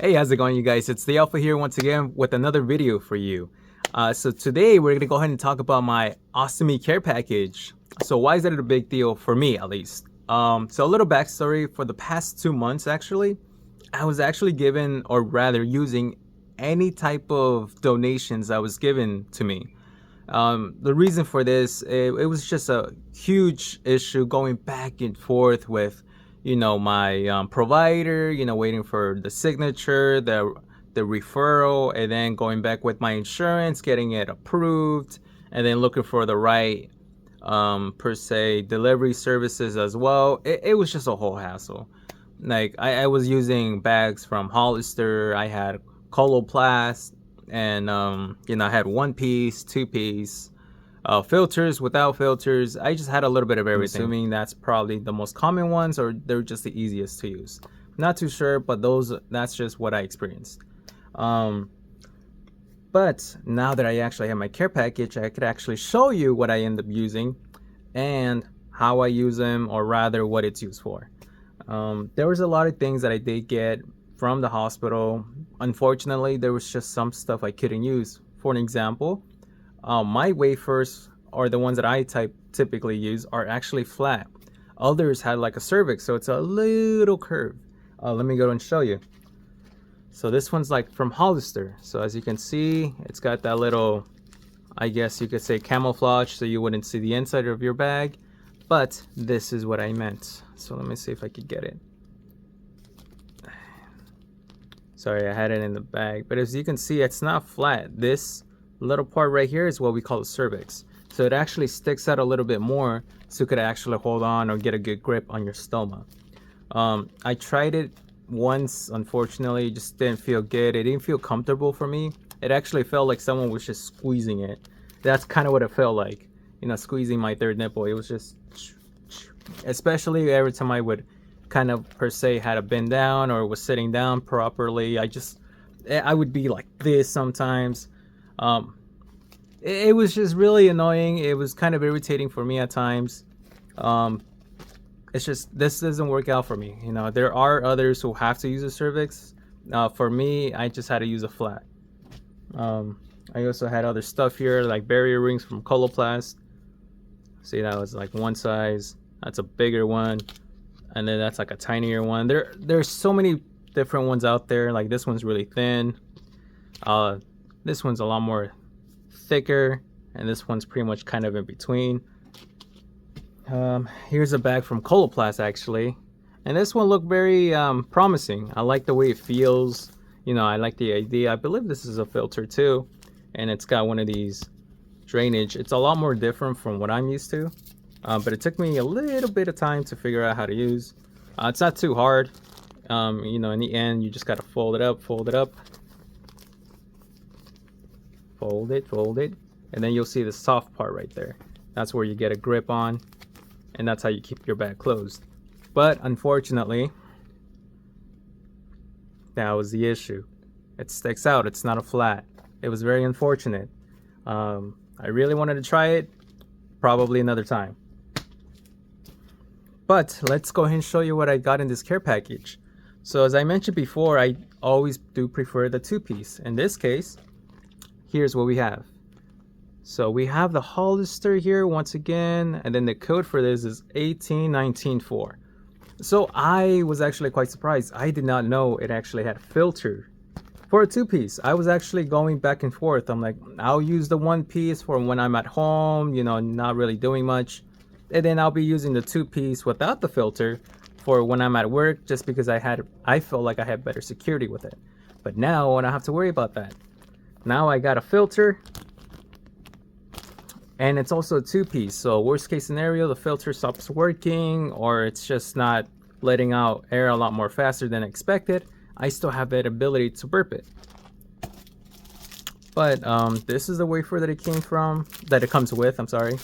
Hey, how's it going, you guys? It's the Alpha here once again with another video for you. So today we're gonna go ahead and talk about my Ostomy care package. So why is that a big deal for me, at least? So a little backstory: for the past 2 months, actually, I was actually given, or rather, using any type of donations that was given to me. The reason for this, it was just a huge issue going back and forth with, my provider, waiting for the signature, the referral, and then going back with my insurance, getting it approved, and then looking for the right, per se, delivery services as well. It was just a whole hassle. Like I was using bags from Hollister. I had Coloplast, and I had one piece, two piece, filters, without filters. I just had a little bit of everything. I'm assuming that's probably the most common ones, or they're just the easiest to use. Not too sure, but that's just what I experienced. But now that I actually have my care package, I could actually show you what I end up using and how I use them, or rather what it's used for. There was a lot of things that I did get from the hospital. Unfortunately, there was just some stuff I couldn't use. For an example, my wafers, or the ones that I typically use, are actually flat. Others had like a cervix, so it's a little curved. Let me go and show you. So this one's like from Hollister. So as you can see, it's got that little, I guess you could say, camouflage, so you wouldn't see the inside of your bag. But this is what I meant. So let me see if I could get it. Sorry, I had it in the bag. But as you can see, it's not flat. This little part right here is what we call the cervix. So it actually sticks out a little bit more, so you could actually hold on or get a good grip on your stoma. I tried it once. Unfortunately, it just didn't feel good. It didn't feel comfortable for me. It actually felt like someone was just squeezing it. That's kind of what it felt like, squeezing my third nipple. It was just, especially every time I would kind of, per se, had to bend down or was sitting down properly. I would be like this sometimes. It was just really annoying. It was kind of irritating for me at times. It's just, this doesn't work out for me. There are others who have to use a cervix. For me, I just had to use a flat. I also had other stuff here, like barrier rings from Coloplast. See, that was like one size. That's a bigger one, and then that's like a tinier one. There's so many different ones out there. Like this one's really thin. This one's a lot more thicker, and this one's pretty much kind of in between. Here's a bag from Coloplast, actually, and this one looked very promising. I like the way it feels. I like the idea. I believe this is a filter too, and it's got one of these drainage. It's a lot more different from what I'm used to, but it took me a little bit of time to figure out how to use. It's not too hard. In the end, you just got to fold it up, fold it, and then you'll see the soft part right there. That's where you get a grip on, and that's how you keep your bag closed. But unfortunately, that was the issue. It sticks out. It's not a flat. It was very unfortunate. I really wanted to try it. Probably another time. But let's go ahead and show you what I got in this care package. So as I mentioned before, I always do prefer the two-piece. In this case, here's what we have. So we have the Hollister here once again, and then the code for this is 18194. So I was actually quite surprised. I did not know it actually had a filter for a two-piece. I was actually going back and forth. I'm like, I'll use the one piece for when I'm at home, not really doing much, and then I'll be using the two-piece without the filter for when I'm at work, just because I felt like I had better security with it. But now I don't have to worry about that. Now I got a filter, and it's also a two-piece. So worst case scenario, the filter stops working, or it's just not letting out air a lot more faster than expected, I still have that ability to burp it. But this is the wafer that it comes with, I'm sorry.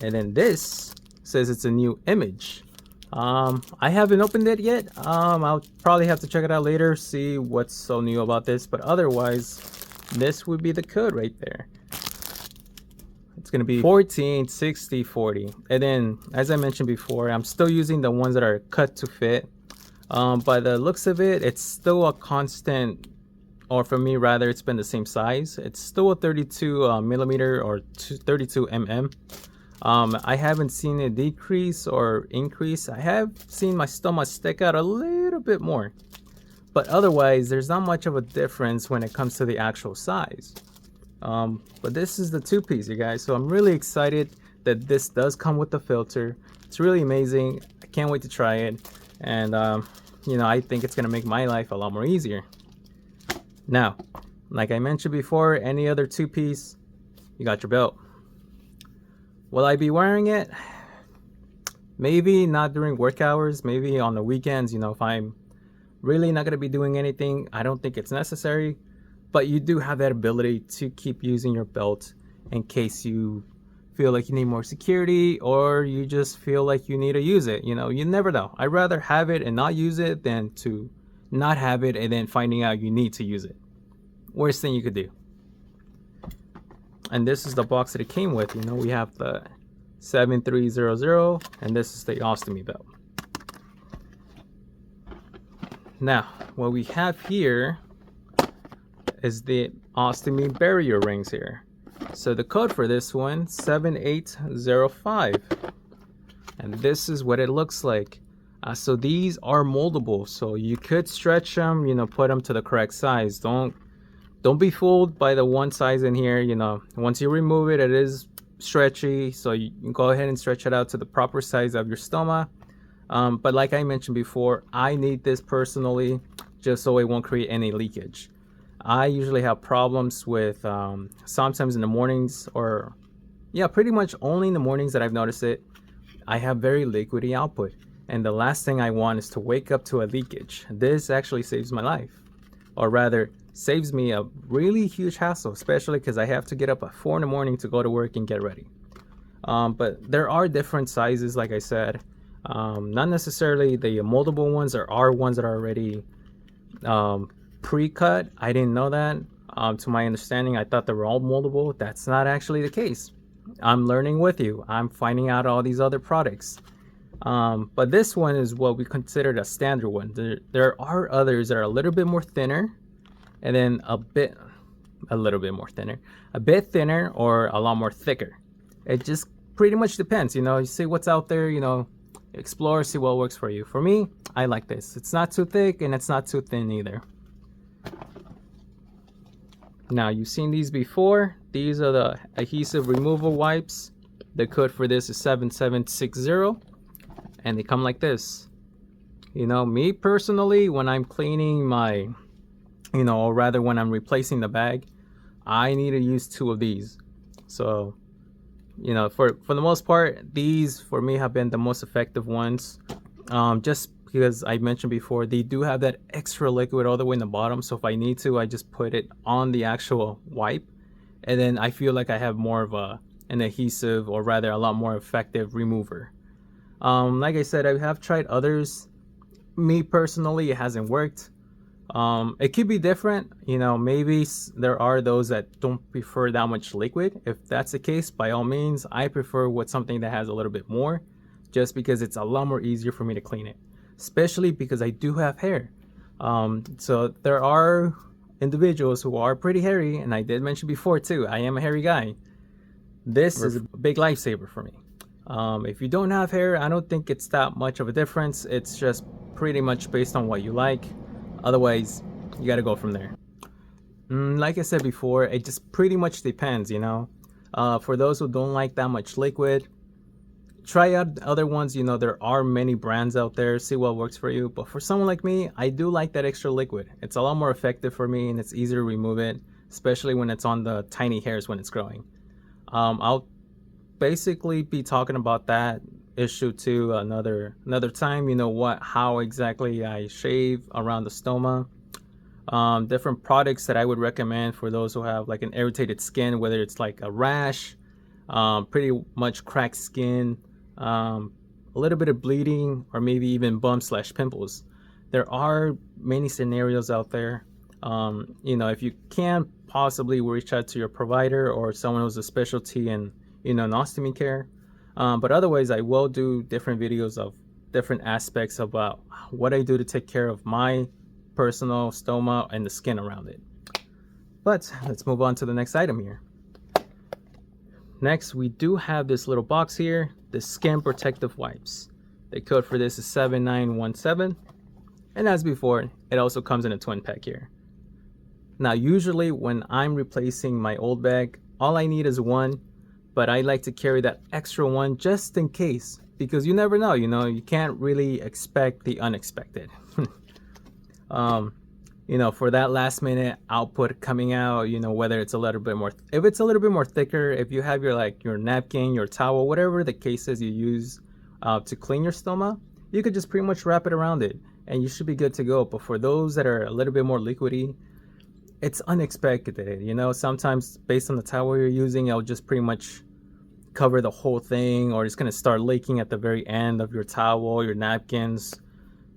And then this says it's a new image. I haven't opened it yet. I'll probably have to check it out later, see what's so new about this. But otherwise, this would be the code right there. It's going to be 14, 60, 40. And then, as I mentioned before, I'm still using the ones that are cut to fit. By the looks of it, it's still a constant, or for me rather, it's been the same size. It's still a 32 millimeter or 32 mm. I haven't seen it decrease or increase. I have seen my stomach stick out a little bit more, but otherwise there's not much of a difference when it comes to the actual size. But this is the two-piece, you guys, so I'm really excited that this does come with the filter. It's really amazing. I can't wait to try it, and you know, I think it's gonna make my life a lot more easier. Now, like I mentioned before, any other two-piece, you got your belt. Will I be wearing it? Maybe not during work hours, maybe on the weekends, you know, if I'm really not going to be doing anything. I don't think it's necessary, but you do have that ability to keep using your belt in case you feel like you need more security, or you just feel like you need to use it. You know, you never know. I'd rather have it and not use it than to not have it and then finding out you need to use it. Worst thing you could do. And this is the box that it came with. You know, we have the 7300, and this is the Ostomy belt. Now, what we have here is the Ostomy barrier rings here. So the code for this one, 7805. And this is what it looks like. So these are moldable, so you could stretch them, you know, put them to the correct size. Don't be fooled by the one size in here. You know, once you remove it, it is stretchy, so you can go ahead and stretch it out to the proper size of your stoma. But like I mentioned before, I need this personally just so it won't create any leakage. I usually have problems with sometimes in the mornings, or yeah, pretty much only in the mornings that I've noticed it. I have very liquidy output, and the last thing I want is to wake up to a leakage. This actually saves my life, or rather saves me a really huge hassle, especially because I have to get up at 4 in the morning to go to work and get ready. But there are different sizes, like I said. Not necessarily the moldable ones. There are ones that are already pre-cut. I didn't know that. To my understanding, I thought they were all moldable. That's not actually the case. I'm learning with you. I'm finding out all these other products. But this one is what we consider a standard one. There are others that are a little bit more thinner, and then a bit thinner, or a lot more thicker. It just pretty much depends. You know, you see what's out there, you know, explore, see what works for you. For me, I like this. It's not too thick and it's not too thin either. Now, you've seen these before. These are the adhesive removal wipes. The code for this is 7760, and they come like this. You know, me personally, when I'm cleaning my, you know, or rather when I'm replacing the bag, I need to use 2 of these. So, you know, for the most part, these for me have been the most effective ones. Just because I mentioned before, they do have that extra liquid all the way in the bottom. So if I need to, I just put it on the actual wipe, and then I feel like I have more of an adhesive, or rather a lot more effective remover. Like I said, I have tried others. Me personally, it hasn't worked. It could be different, you know, maybe there are those that don't prefer that much liquid. If that's the case, by all means, I prefer with something that has a little bit more, just because it's a lot more easier for me to clean it, especially because I do have hair. So there are individuals who are pretty hairy, and I did mention before too, I am a hairy guy. This is a big lifesaver for me. If you don't have hair, I don't think it's that much of a difference. It's just pretty much based on what you like. Otherwise, you got to go from there. Like I said before, it just pretty much depends, you know. For those who don't like that much liquid, try out other ones. You know, there are many brands out there. See what works for you. But for someone like me, I do like that extra liquid. It's a lot more effective for me, and it's easier to remove it, especially when it's on the tiny hairs when it's growing. I'll basically be talking about that issue too another time. You know how exactly I shave around the stoma. Different products that I would recommend for those who have like an irritated skin, whether it's like a rash, pretty much cracked skin, a little bit of bleeding, or maybe even bumps/pimples. There are many scenarios out there. You know, if you can possibly reach out to your provider or someone who's a specialty in, you know, an ostomy care. But otherwise, I will do different videos of different aspects about what I do to take care of my personal stoma and the skin around it. But let's move on to the next item here. Next, we do have this little box here, the skin protective wipes. The code for this is 7917. And as before, it also comes in a twin pack here. Now, usually when I'm replacing my old bag, all I need is one, but I like to carry that extra one just in case, because you never know, you can't really expect the unexpected. For that last minute output coming out, whether it's a little bit more, if it's a little bit more thicker, if you have your napkin, your towel, whatever the case is you use to clean your stoma, you could just pretty much wrap it around it and you should be good to go. But for those that are a little bit more liquidy, it's unexpected. Sometimes based on the towel you're using, it'll just pretty much cover the whole thing, or it's going to start leaking at the very end of your towel, your napkins,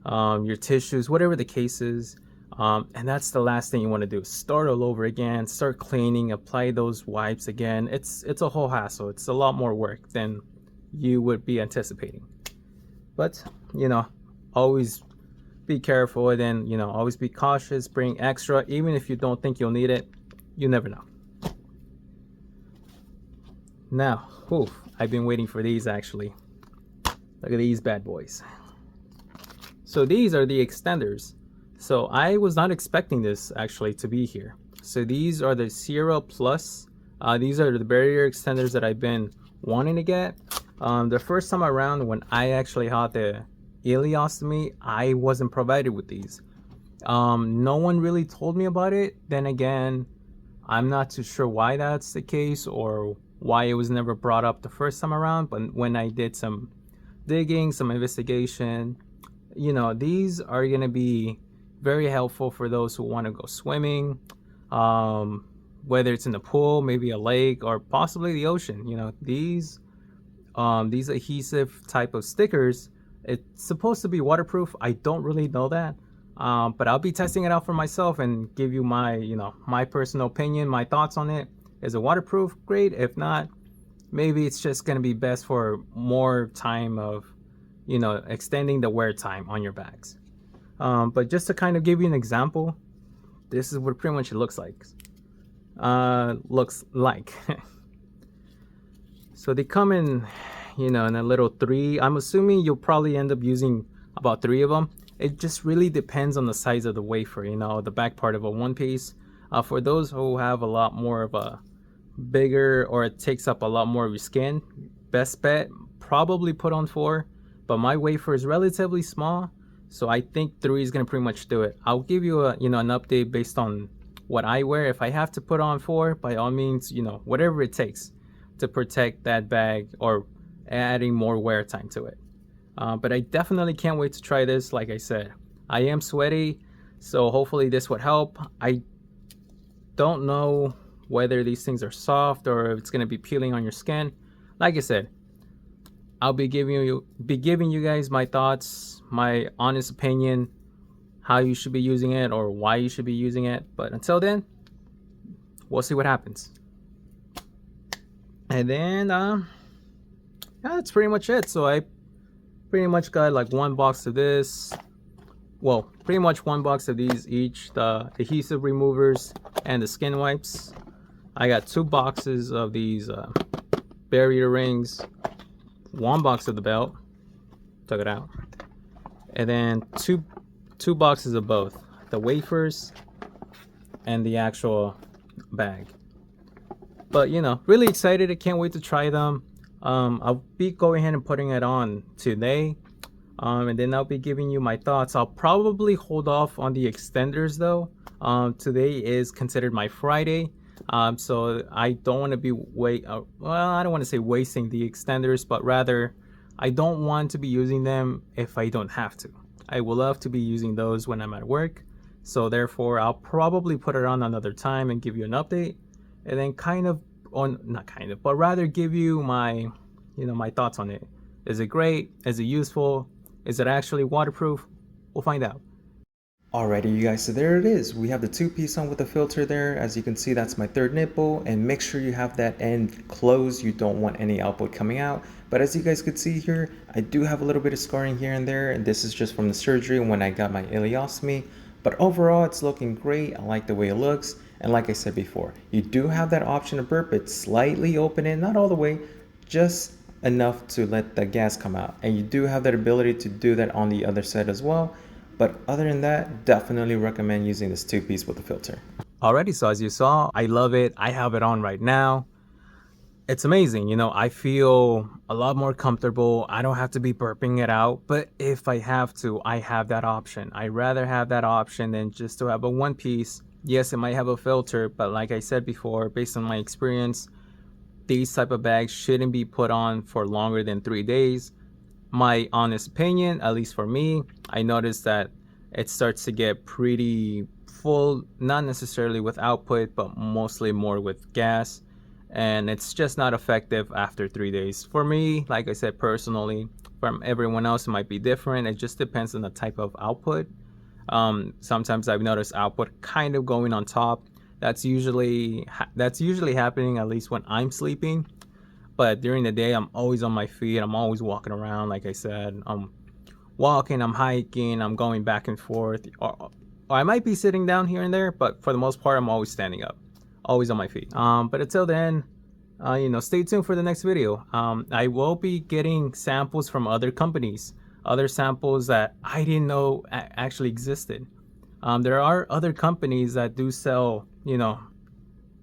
your tissues, whatever the case is. And that's the last thing you want to do. Start all over again, start cleaning, apply those wipes again. It's a whole hassle. It's a lot more work than you would be anticipating. But, always be careful, and then, always be cautious, bring extra, even if you don't think you'll need it. You never know. Now, I've been waiting for these actually. Look at these bad boys. So these are the extenders. So I was not expecting this actually to be here. So these are the Sierra Plus. These are the barrier extenders that I've been wanting to get. The first time around when I actually had the ileostomy, I wasn't provided with these. No one really told me about it. Then again, I'm not too sure why that's the case or why it was never brought up the first time around. But when I did some digging, some investigation, these are going to be very helpful for those who want to go swimming, whether it's in the pool, maybe a lake, or possibly the ocean. These adhesive type of stickers, it's supposed to be waterproof. I don't really know that, but I'll be testing it out for myself and give you my my personal opinion, my thoughts on it. Is it waterproof? Great. If not, maybe it's just going to be best for more time of extending the wear time on your bags. But just to kind of give you an example, this is what pretty much it looks like. So they come in, in a little 3. I'm assuming you'll probably end up using about 3 of them. It just really depends on the size of the wafer, the back part of a one piece. For those who have a lot more of a bigger, or it takes up a lot more of your skin, best bet, probably put on 4. But my wafer is relatively small, so I think 3 is going to pretty much do it. I'll give you an update based on what I wear. If I have to put on 4, by all means, whatever it takes to protect that bag or adding more wear time to it. But I definitely can't wait to try this. Like I said, I am sweaty, so hopefully this would help. I don't know whether these things are soft or if it's going to be peeling on your skin. Like I said, I'll be giving you guys my thoughts, my honest opinion, how you should be using it or why you should be using it. But until then, we'll see what happens. And then that's pretty much it. So I pretty much got like 1 box of this. Well, pretty much 1 box of these each, the adhesive removers and the skin wipes. I got 2 boxes of these barrier rings, 1 box of the belt, took it out, and then two boxes of both, the wafers and the actual bag. But really excited. I can't wait to try them. I'll be going ahead and putting it on today, and then I'll be giving you my thoughts. I'll probably hold off on the extenders though. Today is considered my Friday, so I don't want to be I don't want to say wasting the extenders, but rather I don't want to be using them if I don't have to. I will love to be using those when I'm at work, so therefore I'll probably put it on another time and give you an update, and then but rather give you my my thoughts on it. Is it great? Is it useful? Is it actually waterproof? We'll find out. Alrighty, you guys, so there it is. We have the two-piece on with the filter there. As you can see, that's my third nipple, and make sure you have that end closed. You don't want any output coming out. But as you guys could see here, I do have a little bit of scarring here and there, and this is just from the surgery when I got my ileostomy. But overall, it's looking great. I like the way it looks. And like I said before, you do have that option to burp it slightly open it, not all the way, just enough to let the gas come out. And you do have that ability to do that on the other side as well. But other than that, definitely recommend using this two-piece with the filter. Alrighty, so as you saw, I love it. I have it on right now. It's amazing. You know, I feel a lot more comfortable. I don't have to be burping it out, but if I have to, I have that option. I rather have that option than just to have a one piece. Yes, it might have a filter, but like I said before, based on my experience, these type of bags shouldn't be put on for longer than 3 days. My honest opinion, at least for me, I noticed that it starts to get pretty full, not necessarily with output, but mostly more with gas. And it's just not effective after 3 days. For me, like I said, personally, from everyone else, it might be different. It just depends on the type of output. Sometimes I've noticed output kind of going on top. That's usually happening at least when I'm sleeping. But during the day, I'm always on my feet. I'm always walking around. Like I said, I'm walking, I'm hiking, I'm going back and forth. Or I might be sitting down here and there, but for the most part, I'm always standing up, always on my feet. But until then, stay tuned for the next video. I will be getting samples from other companies, other samples that I didn't know actually existed. There are other companies that do sell,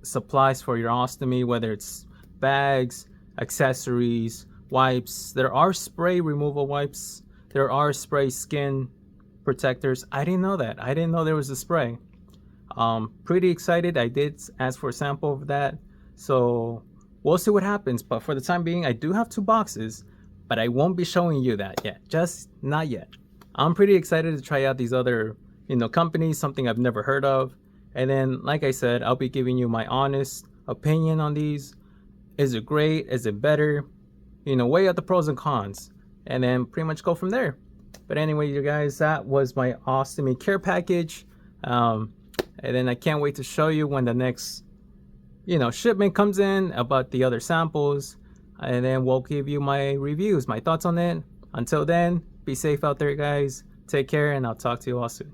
supplies for your ostomy, whether it's bags, accessories, wipes. There are spray removal wipes. There are spray skin protectors. I didn't know that. I didn't know there was a spray. Pretty excited. I did ask for a sample of that. So we'll see what happens. But for the time being, I do have 2 boxes, but I won't be showing you that yet. Just not yet. I'm pretty excited to try out these other, companies, something I've never heard of. And then, like I said, I'll be giving you my honest opinion on these. Is it great? Is it better? Weigh out the pros and cons, and then pretty much go from there. But anyway, you guys, that was my ostomy care package. And then I can't wait to show you when the next, shipment comes in about the other samples. And then we'll give you my reviews, my thoughts on it. Until then, be safe out there, guys. Take care, and I'll talk to you all soon.